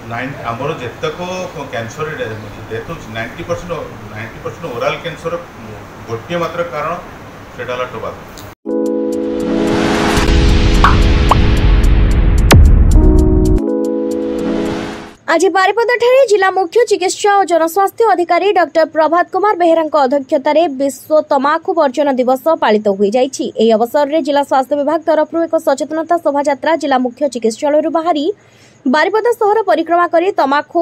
आमर जितक cancer death हो 90% oral cancer गोटे मात्र कारण से टोबाको। आज बारिपदा जिला मुख्य चिकित्सा और जनस्वास्थ्य अधिकारी डॉक्टर प्रभात कुमार बेहेरा अध्यक्षतार विश्व तमाखु वर्जन दिवस पालित हो जाइछि। एही अवसर में जिला स्वास्थ्य विभाग तरफ एक सचेतनता शोभायात्रा जिला मुख्य चिकित्सालय बाहरी बारिपदा सहर परिक्रमा कर तमाखु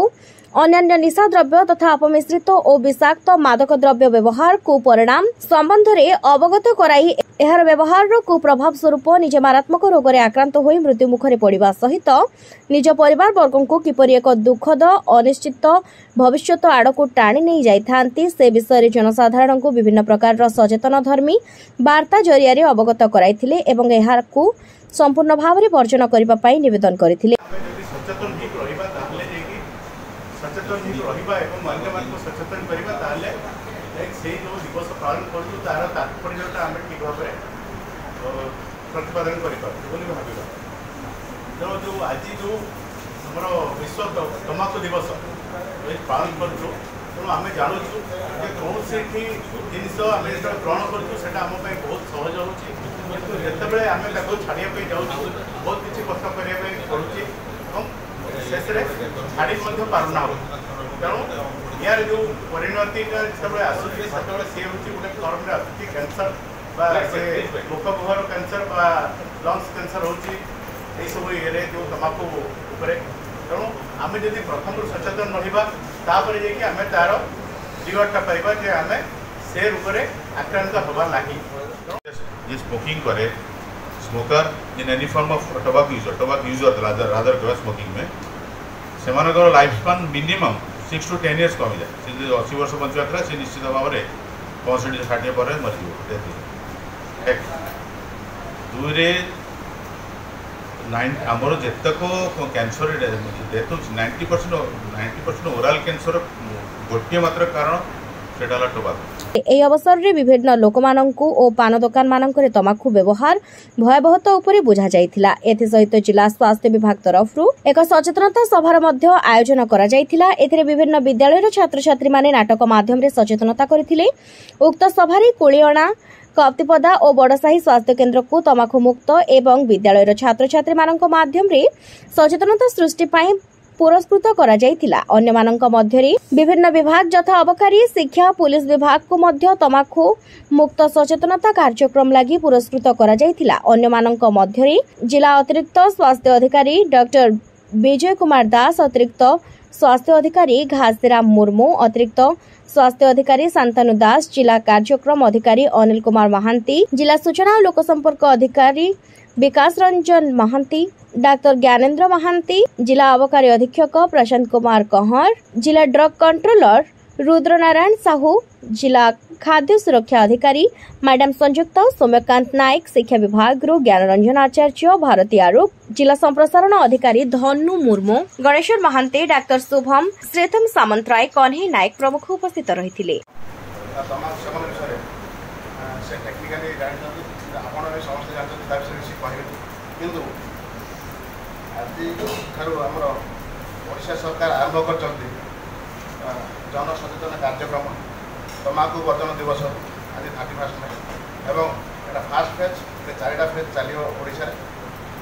अन्य निशा द्रव्य तथा अपमिश्रित और विषाक्त मादक द्रव्य व्यवहार कुपरिणाम संबंध में अवगत कराई एहार व्यवहार कुप्रभाव स्वरूप निज मारात्मक रोग में आक्रांत हो मृत्यु मुखरे पड़िबा सहित निज परिवार वर्ग को किपरि एक दुखद अनिश्चित भविष्य आड़क टाणी नहीं जाइथांती से विषय जनसाधारण को विभिन्न प्रकार सचेतन धर्मी वार्ता जरिया अवगत कराइथिले एवं एहार को संपूर्ण भाव में वर्जन करने पर निवेदन करथिले। सचेतन सचेतन करवा से जो दिवस पालन कर तार तात्पर्यता आम ठीक भाव प्रतिपादन कर भाव तेणु जो आज जो आमर विश्व तमाकू दिवस पालन कर तेणु आम जानूँ कौन से जिनस आम जो ग्रहण करें बहुत सहज हो जिते आम छाड़ापी जाऊँ बहुत किसी कष्ट करने पड़ुचे शेष छाड़ी पारना हो तेणु यार जो परिणति जो आसूसी सी हूँ गोटे फर्म में आसूसी कैंसर से मुखगुहर कैंसर लंग्स कैंसर हो सब ये जो तमाकू तेणु आम जब प्रथम सचेतन रहा तापर जाकि आम तार रिवर्टा पाइबा जे आम से रोग में आक्रांत हवा नहीं। स्मोकिंग करे smoker in any form of tobacco user rather smoking में से life span minimum 6 to 10 years कमी जाए। 80 वर्ष बंचा से निश्चित भाव में 65-60 पर मरीज दुई आमर जितक कैंसर डेथ हो 90% ओराल कैंसर गोटे मात्र कारण से टोबाको। एही अवसर में विभिन्न लोक और पान दुकान मानक तमाखु व्यवहार भयावहता उपरे बुझा जाइथिला। एथि सहित जिला स्वास्थ्य विभाग तरफ एक सचेतनता सभार मध्य आयोजन करा जाइथिला। एथिरे विभिन्न विद्यालय छात्र छात्री माने नाटक माध्यम सचेतनता करथिले। उक्त सभारे कुलियणा कप्तिपदा और बड़साही स्वास्थ्य केन्द्र को तमाखु मुक्त एवं विद्यालय छात्र छात्री मानक माध्यम सचेतनता सृष्टि पाई पुरस्कृत करा जाइथिला। अन्य मानक मध्यरे विभिन्न विभाग यथा अबकारी शिक्षा पुलिस विभाग को मध्य तमाखु मुक्त सचेतनता कार्यक्रम लागि पुरस्कृत करा जाइथिला। अन्य मानक मध्यरे जिला अतिरिक्त स्वास्थ्य अधिकारी डॉक्टर विजय कुमार दास, अतिरिक्त स्वास्थ्य अधिकारी घासीराम मुर्मू, अतिरिक्त स्वास्थ्य अधिकारी शांतनु दास, जिला कार्यक्रम अधिकारी अनिल कुमार महांती, जिला सूचना और लोकसंपर्क अधिकारी विकास रंजन महांती, डाक्टर ज्ञानेन्द्र महांती, जिला अबकारी अधीक्षक प्रशांत कुमार कहर, जिला ड्रग कंट्रोलर रुद्रनारायण साहू, जिला खाद्य सुरक्षा अधिकारी मैडम संयुक्ता सौम्यकांत नायक, शिक्षा विभाग ज्ञानरंजन आचार्य, भारती आरोप, जिला संप्रसारण अधिकारी धनु मुर्मू, गणेश्वर महांती, डाक्टर शुभम, श्रीथम सामंतराय, कन्हे नायक प्रमुख उपस्थित रही। ओडिशा सरकार आरंभ कर जन सचेतन कार्यक्रम तमाकू वर्जन दिवस आज 31 मई एवं फास्ट फेज 4टा फेज चलो ओडिशा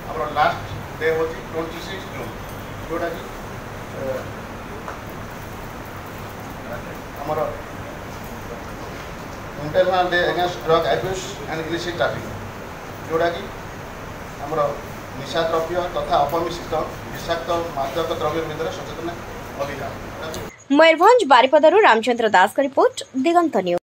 आम लास्ट डे हूँ 26 जून जोटा कि आमर international day against drug abuse and illicit trafficking जोटा कि आमर निशा द्रव्य तथा अपमिश्रित विषाक्त मादक द्रव्य भितर सचेतन अभियान। मयूरभंज बारिपदारू रामचंद्र दास का रिपोर्ट, दिगंत न्यूज।